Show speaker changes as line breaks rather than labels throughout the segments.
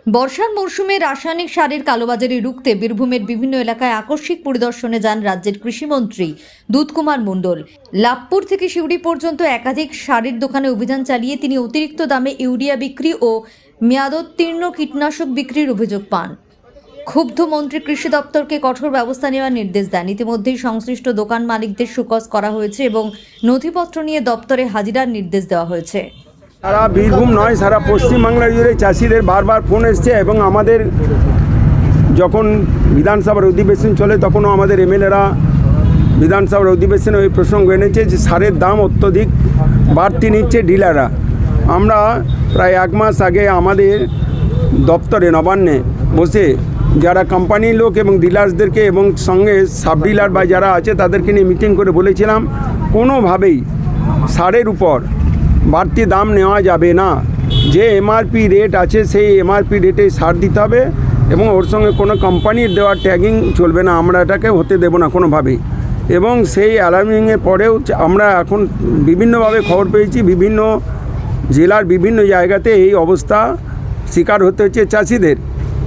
বর্ষার মরশুমে রাসায়নিক সারের কালোবাজারি রুখতে বীরভূমের বিভিন্ন এলাকায় আকস্মিক পরিদর্শনে যান রাজ্যের কৃষিমন্ত্রী দুধকুমার মণ্ডল। লাভপুর থেকে সিউড়ি পর্যন্ত একাধিক সারের দোকানে অভিযান চালিয়ে তিনি অতিরিক্ত দামে ইউরিয়া বিক্রি ও মেয়াদোত্তীর্ণ কীটনাশক বিক্রির অভিযোগ পান। ক্ষুব্ধ মন্ত্রী কৃষি দপ্তরকে কঠোর ব্যবস্থা নেওয়ার নির্দেশ দেন। ইতিমধ্যেই সংশ্লিষ্ট দোকান মালিকদের সুকস করা হয়েছে এবং নথিপত্র নিয়ে দপ্তরে হাজিরার নির্দেশ দেওয়া হয়েছে।
সারা বীরভূম নয়, সারা পশ্চিমবাংলা জুড়ে চাষিদের বারবার ফোন এসছে এবং আমাদের যখন বিধানসভার অধিবেশন চলে তখনও আমাদের এমএলএরা বিধানসভার অধিবেশনে ওই প্রসঙ্গ এনেছে যে সারের দাম অত্যধিক বাড়তি নিচ্ছে ডিলাররা। আমরা প্রায় এক মাস আগে আমাদের দপ্তরে নবান্নে বসে যারা কোম্পানির লোক এবং ডিলার্সদেরকে এবং সঙ্গে সাব ডিলার বা যারা আছে তাদেরকে নিয়ে মিটিং করে বলেছিলাম কোনোভাবেই সারের উপর বাড়তি দাম নেওয়া যাবে না। যে এমআরপি রেট আছে সেই এমআরপি রেটে সার দিতে হবে এবং ওর সঙ্গে কোনো কোম্পানির দেওয়া ট্যাগিং চলবে না, আমরা এটাকে হতে দেব না কোনোভাবেই। এবং সেই অ্যালার্মিংয়ের পরেও আমরা এখন বিভিন্নভাবে খবর পেয়েছি বিভিন্ন জেলার বিভিন্ন জায়গাতে এই অবস্থা শিকার হতে হচ্ছে চাষিদের।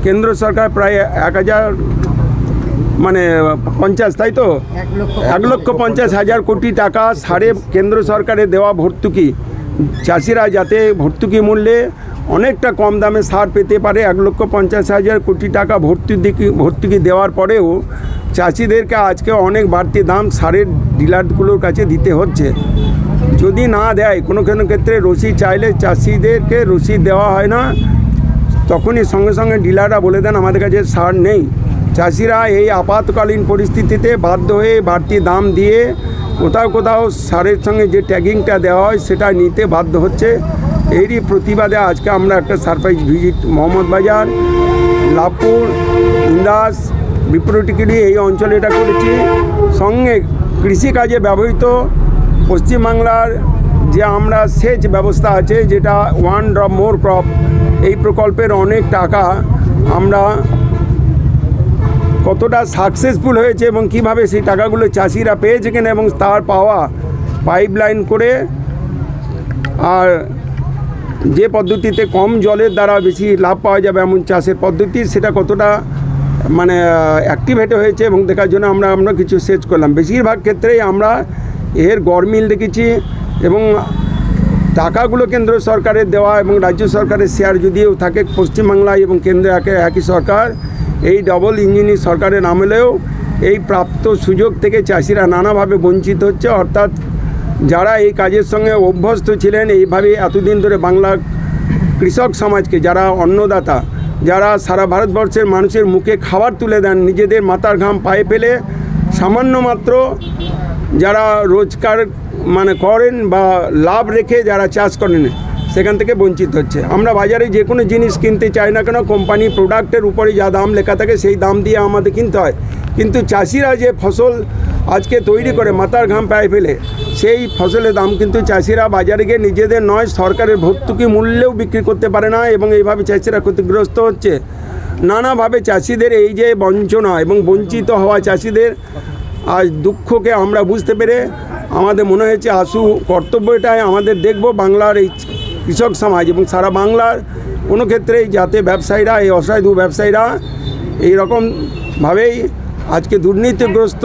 কেন্দ্র সরকার প্রায় 1,050 তাই তো 1,50,000 কোটি টাকা সারে কেন্দ্র সরকারের দেওয়া ভর্তুকি, চাষিরা যাতে ভর্তুকি মূল্যে অনেকটা কম দামে সার পেতে পারে 1,50,000 কোটি টাকা ভর্তুকি দেওয়ার পরেও চাষিদেরকে আজকে অনেক বাড়তি দাম সারের ডিলারগুলোর কাছে দিতে হচ্ছে। যদি না দেয় কোনো ক্ষেত্রে রসিদ চাইলে চাষিদেরকে রসিদ দেওয়া হয় না, তখনই সঙ্গে সঙ্গে ডিলাররা বলে দেন আমাদের কাছে সার নেই। চাষিরা এই আপাতকালীন পরিস্থিতিতে বাধ্য হয়ে বাড়তি দাম দিয়ে কোথাও সারের সঙ্গে যে ট্যাগিংটা দেওয়া হয় সেটা নিতে বাধ্য হচ্ছে। এরই প্রতিবাদে আজকে আমরা একটা সারপ্রাইজ ভিজিট মোহাম্মদবাজার, লাভপুর, ইন্দাস, বিপ্রটিকিরি এই অঞ্চলে এটা করেছি। সঙ্গে কৃষিকাজে ব্যবহৃত পশ্চিমবাংলার যে আমরা সেচ ব্যবস্থা আছে যেটা ওয়ান ড্রপ মোর ক্রপ, এই প্রকল্পের অনেক টাকা আমরা কতটা সাকসেসফুল হয়েছে এবং কিভাবে সেই টাকাগুলো চাষিরা পেয়েছে কিনা এবং তার পাওয়া পাইপলাইন করে আর যে পদ্ধতিতে কম জলের দ্বারা বেশি লাভ পাওয়া যাবে এমন চাষের পদ্ধতি সেটা কতটা অ্যাক্টিভেট হয়েছে এবং দেখার জন্য আমরা কিছু সেচ করলাম। বেশিরভাগ ক্ষেত্রেই আমরা এর গরমিল দেখেছি এবং টাকাগুলো কেন্দ্র সরকারের দেওয়া এবং রাজ্য সরকারের শেয়ার যদিও থাকে পশ্চিমবাংলায় এবং কেন্দ্রে একই সরকার, এই ডবল ইঞ্জিনি সরকারের আমলেও এই প্রাপ্ত সুযোগ থেকে চাষিরা নানাভাবে বঞ্চিত হচ্ছে। অর্থাৎ যারা এই কাজের সঙ্গে অভ্যস্ত ছিলেন, এইভাবে এতদিন ধরে বাংলা কৃষক সমাজকে, যারা অন্নদাতা, যারা সারা ভারতবর্ষের মানুষের মুখে খাবার তুলে দেন, নিজেদের মাথার ঘাম পায়ে ফেলে সামান্য মাত্র যারা রোজগার করেন বা লাভ রেখে যারা চাষ করেন সেখান থেকে বঞ্চিত হচ্ছে। আমরা বাজারে যে কোনো জিনিস কিনতে চাই না কেন কোম্পানি প্রোডাক্টের উপরে যা দাম লেখা থাকে সেই দাম দিয়ে আমাদের কিনতে হয়, কিন্তু চাষিরা যে ফসল আজকে তৈরি করে মাথার ঘাম পায়ে ফেলে সেই ফসলের দাম কিন্তু চাষিরা বাজারে গিয়ে নিজেদের নয় সরকারের ভর্তুকি মূল্যেও বিক্রি করতে পারে না এবং এইভাবে চাষিরা ক্ষতিগ্রস্ত হচ্ছে। নানাভাবে চাষিদের এই যে বঞ্চনা এবং বঞ্চিত হওয়া চাষিদের আজ দুঃখকে আমরা বুঝতে পেরে আমাদের মনে হয়েছে আশু কর্তব্য এটাই আমাদের দেখব বাংলার এই কৃষক সমাজ এবং সারা বাংলার কোনো ক্ষেত্রেই যাতে ব্যবসায়ীরা, এই অসাধু ব্যবসায়ীরা এইরকমভাবেই আজকে দুর্নীতিগ্রস্ত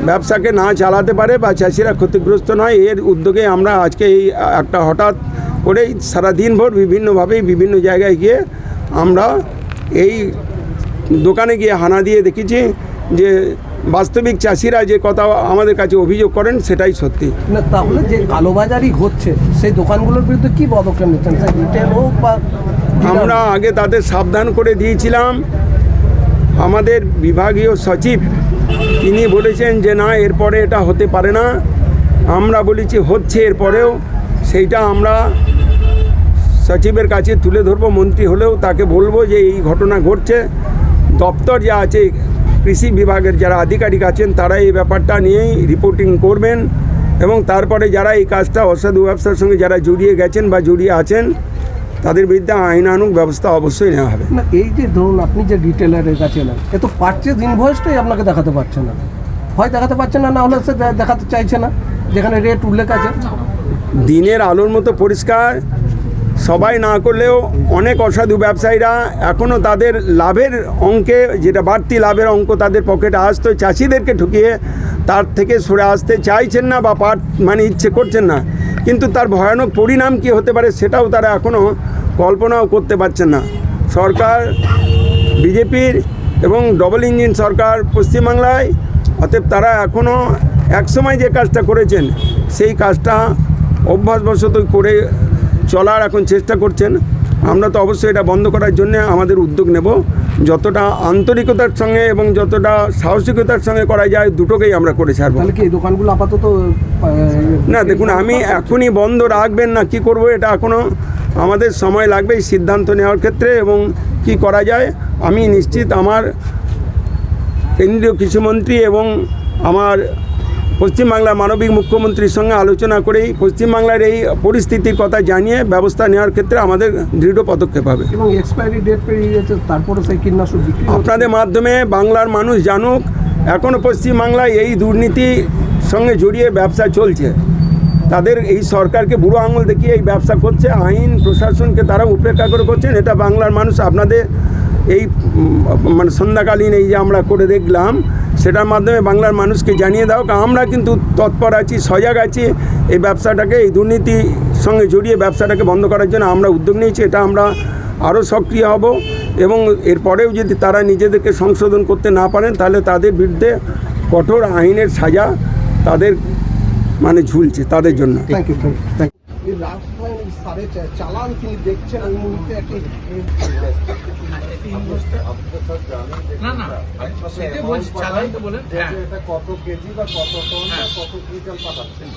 ব্যবসাকে না চালাতে পারে বা চাষিরা ক্ষতিগ্রস্ত নয়, এর উদ্যোগে আমরা আজকে এই একটা হঠাৎ করেই সারা দিনভর বিভিন্নভাবেই বিভিন্ন জায়গায় গিয়ে আমরা এই দোকানে গিয়ে হানা দিয়ে দেখেছি যে বাস্তবিক চাষিরা যে কথা আমাদের কাছে অভিযোগ করেন সেটাই সত্যি।
না তাহলে যে কালোবাজারি হচ্ছে সেই দোকানগুলোর বিরুদ্ধে কী পদক্ষেপ নিচ্ছেন? রিটেল হোক বা
আমরা আগে তাদের সাবধান করে দিয়েছিলাম। আমাদের বিভাগীয় সচিব তিনি বলেছেন যে না এরপরে এটা হতে পারে না, আমরা বলেছি হচ্ছে এরপরেও, সেইটা আমরা সচিবের কাছে তুলে ধরবো। মন্ত্রী হলেও তাকে বলবো যে এই ঘটনা ঘটছে। দপ্তর যা আছে কৃষি বিভাগের যারা আধিকারিক আছেন তারা এই ব্যাপারটা নিয়েই রিপোর্টিং করবেন এবং তারপরে যারা এই কাজটা অসাধু ব্যবসার সঙ্গে যারা জড়িয়ে গেছেন বা জড়িয়ে আছেন তাদের বিরুদ্ধে আইনানুগ ব্যবস্থা অবশ্যই নেওয়া হবে।
না এই যে ধরুন আপনি যে রিটেলারের কাছে এলেন, এ তো পারচেজ ইনভয়েসটাই আপনাকে দেখাতে পারছে না, হয় দেখাতে পারছে না, না হলে সে দেখাতে চাইছে না যেখানে রেট উল্লেখ আছে।
দিনের আলোর মতো পরিষ্কার সবাই না করলেও অনেক অসাধু ব্যবসায়ীরা এখনও তাদের লাভের অঙ্কে, যেটা বাড়তি লাভের অঙ্ক তাদের পকেটে আসতো, চাষিদেরকে ঠকিয়ে তার থেকে সরে আসতে চাইছেন না বা মানে ইচ্ছে করছেন না। কিন্তু তার ভয়ানক পরিণাম কী হতে পারে সেটাও তারা এখনও কল্পনাও করতে পারছেন না। সরকার বিজেপির এবং ডবল ইঞ্জিন সরকার পশ্চিমবাংলায়, অতএব তারা এখনও একসময় যে কাজটা করেছেন সেই কাজটা অভ্যাসবশত করে চলার এখন চেষ্টা করছেন। আমরা তো অবশ্যই এটা বন্ধ করার জন্য আমাদের উদ্যোগ নেব, যতটা আন্তরিকতার সঙ্গে এবং যতটা সাহসিকতার সঙ্গে করা যায় দুটোকেই আমরা করে ছাড়ব।
তাহলে কি এই দোকানগুলো আপাতত
না দেখুন, আমি এখনই বন্ধ রাখবেন না কি করব এটা এখনও আমাদের সময় লাগবে এই সিদ্ধান্ত নেওয়ার ক্ষেত্রে, এবং কি করা যায় আমি নিশ্চিত আমার কেন্দ্রীয় কৃষিমন্ত্রী এবং আমার পশ্চিমবাংলার মানবিক মুখ্যমন্ত্রীর সঙ্গে আলোচনা করেই পশ্চিমবাংলার এই পরিস্থিতির কথা জানিয়ে ব্যবস্থা নেওয়ার ক্ষেত্রে আমাদের দৃঢ় পদক্ষেপ হবে।
এবং এক্সপায়ারি ডেট পেরিয়ে গেছে, তারপরে সেই কীটনাশক বিক্রি
আপনাদের মাধ্যমে বাংলার মানুষ জানুক এখনও পশ্চিমবাংলায় এই দুর্নীতির সঙ্গে জড়িয়ে ব্যবসা চলছে। তাদের এই সরকারকে বুড়ো আঙুল দেখিয়ে এই ব্যবসা করছে, আইন প্রশাসনকে তারা উপেক্ষা করে করছেন। এটা বাংলার মানুষ আপনাদের এই মানে সন্ধ্যাকালীন এই যে আমরা করে দেখলাম সেটার মাধ্যমে বাংলার মানুষকে জানিয়ে দাও, আমরা কিন্তু তৎপর আছি, সজাগ আছি এই ব্যবসাটাকে, এই দুর্নীতির সঙ্গে জড়িয়ে ব্যবসাটাকে বন্ধ করার জন্য আমরা উদ্যোগ নিয়েছি। এটা আমরা আরও সক্রিয় হব এবং এরপরেও যদি তারা নিজেদেরকে সংশোধন করতে না পারেন তাহলে তাদের বিরুদ্ধে কঠোর আইনের সাজা তাদের মানে ঝুলছে তাদের জন্য।
Thank you. রাজধানীর সারে চালান তিনি দেখছেন ওই মুহূর্তে একটি
এটা কত কেজি বা কত টন বা কত কুইন্টাল পাঠাচ্ছেন,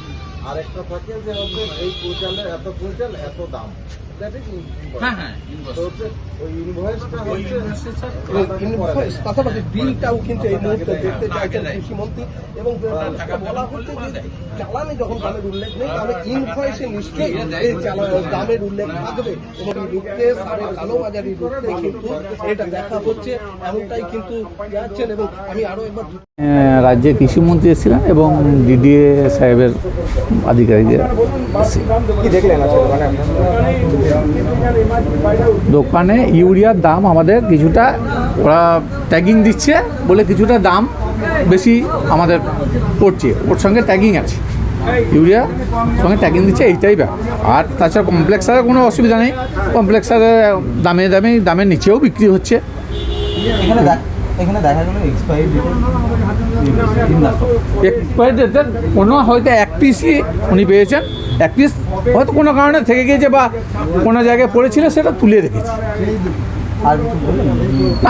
আরেকটা থাকে যে হচ্ছে এই কুইন্টালের এত কুইন্টাল এত দাম,
পাশাপাশি বিলটাও কিন্তু এই মুহূর্তে দেখতে চাইছেন কৃষিমন্ত্রী, এবং বলা হচ্ছে যে চালানে যখন দামের উল্লেখ নেই তাহলে ইনভয়েসে নিশ্চয়ই এই দামের উল্লেখ থাকবে, এবং রুখতে সারের কালোবাজারি রুখতে কিন্তু এটা দেখা হচ্ছে, এমনটাই কিন্তু যাচ্ছেন। এবং আমি আরও একবার
রাজ্যের কৃষিমন্ত্রী এসেছিলেন এবং ডিডিএ সাহেবের আধিকারিকরা দোকানে ইউরিয়ার দাম আমাদের কিছুটা ওরা ট্যাগিং দিচ্ছে বলে কিছুটা দাম বেশি আমাদের পড়ছে, ওর সঙ্গে ট্যাগিং আছে, ইউরিয়া সঙ্গে ট্যাগিং দিচ্ছে, এইটাই ব্যাপার। আর তাছাড়া কমপ্লেক্সারের কোনো অসুবিধা নেই, কমপ্লেক্সারের দামের নিচেও বিক্রি হচ্ছে।
এখানে দেখা গেল এক্সপায়ারি
ডেটের কোনো হয়তো এক পিসই উনি পেয়েছেন, এক পিস হয়তো কোনো কারণে থেকে গিয়েছে বা কোনো জায়গায় পড়েছিল সেটা তুলে রেখেছে।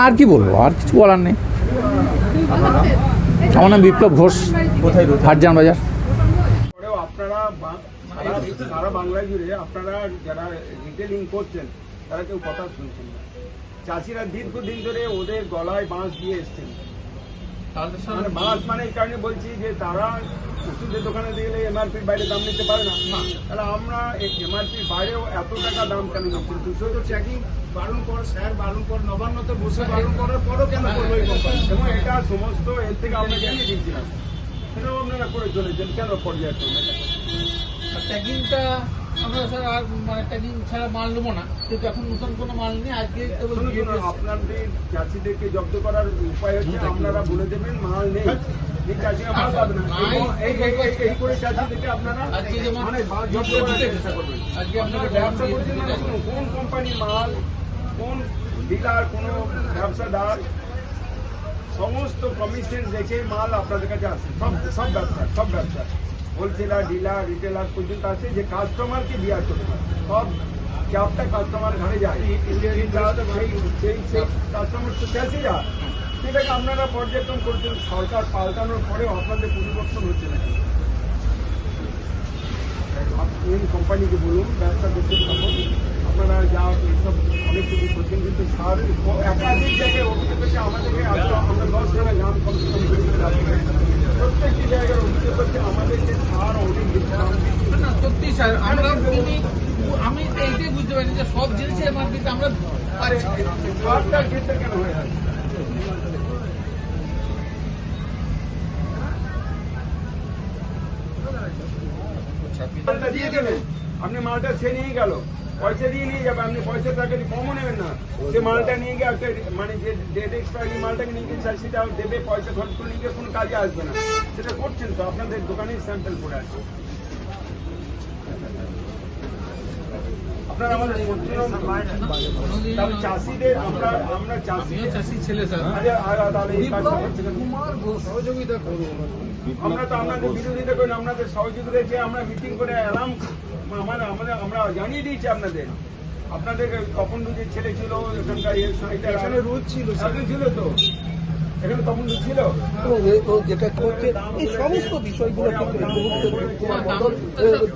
আর কি বলবো, আর কিছু বলার নেই। আমার নাম বিপ্লব ঘোষ, হাটজান বাজার।
আপনারা সারা বাংলা জুড়ে আপনারা যারা রিটেলিং করছেন তারা কেউ কথা শুনছেন না। চাষিরা দীর্ঘদিন ধরে ওদের গলায় বাঁশ দিয়ে এসছেন, মানে বাঁশ মানে এই কারণে বলছি যে তারা ওষুধের দোকানে গেলে এমআরপির বাইরে দাম নিতে পারে না, তাহলে আমরা এমআরপির বাইরেও এত টাকা দাম কেন নিচ্ছি? 200 তো চেকিং বারণ কর, স্যার বারণ কর, নবান্নতে বসে বারণ করার পরও কেন করবো এই কোম্পানি? এবং এটা সমস্ত এর থেকে আমরা জানিয়ে দিয়েছিলাম, সেটাও আপনারা করে চলেছেন কেন পর্যায়ক্রমে?
ট্যাগিংটা আমরা স্যার আর মানে ট্যাগিং ছাড়া মাল নেবো না, কিন্তু এখন নতুন কোনো মাল নেই। আজকে
আপনাদের চাষিদেরকে জব্দ করার উপায় হচ্ছে আপনারা বলে দেবেন মাল নেই, এই চাষিরা মাল পাবে না, এই করে চাষিদেরকে আপনারা মানে জব্দ করার চেষ্টা করবেন।
আজকে আপনাকে
ব্যবসা করছেন না, কোন কোম্পানির মাল, কোন ডিলার, কোন ব্যবসাদার সমস্ত কমিশন দেখে মাল আপনাদের কাছে আসে, সব ব্যবসা হোলসেলার, ডিলার, রিটেলার পর্যন্ত আছে, যে কাস্টমারকে দেওয়ার জন্য সব চাপটা কাস্টমার ঘরে যায়, সেই কাস্টমার তো চাষিরা, সেটাকে আপনারা পর্যবেক্ষণ করছেন। সরকার পাল্টানোর পরেও আপনাদের পরিবর্তন হচ্ছে না। আপনি কোম্পানিকে বলুন ব্যবসা করছেন, তখন আপনারা যা এইসব অনেক কিছু করছেন, কিন্তু সার একাধিক জায়গায় অভিযোগ করছে আমাদেরকে, আমরা 10 জনের নাম কমসে কম প্রত্যেকটি জায়গায় অভিযোগ করছে আমাদেরকে সার অনেক বেশি দাম দিচ্ছে।
না সত্যি স্যার, আমরা আমি এইটাই বুঝতে পারি যে সব জিনিসের এমআরপিতে আমরা
সারটার ক্ষেত্রে কেন হয়ে যাচ্ছে? মালটা দিয়ে দেবেন, আপনি মালটা সে নিয়ে গেল, পয়সা দিয়ে নিয়ে যাবে, আপনি পয়সা তাকে কমও নেবেন না, সে মালটা নিয়ে গিয়ে একটা মানে যে ডেট এক্সপায়ারি মালটাকে নিয়ে গিয়ে সেটা দেবে, পয়সা খরচ করে নিয়ে গিয়ে কোনো কাজে আসবে না, সেটা করছেন তো আপনাদের দোকানেই স্যাম্পল করে আছে। আপনারা আমাদের চাষিদের আমরা চাষি
ছেলে স্যার
সহযোগিতা করুন।
আমরা তো আপনাদের বিরোধিতা করি না, আপনাদের সহযোগিতা যে আমরা মিটিং করে এলাম, আমরা জানিয়ে দিয়েছি আপনাদের তপন যে ছেলে ছিল এখানকার
এখানে রোজ ছিল
ছিল তো, এখানে তপন ছিল,
এবং ও যেটা করছে এই সমস্ত বিষয়গুলো কিন্তু এই মুহূর্তে কুমার মণ্ডল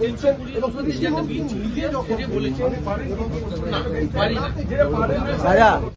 দেখছেন এবং কৃষিমন্ত্রী নিজে যখন
বলেছেন
পারেন
পারি না
যেটা পারেন না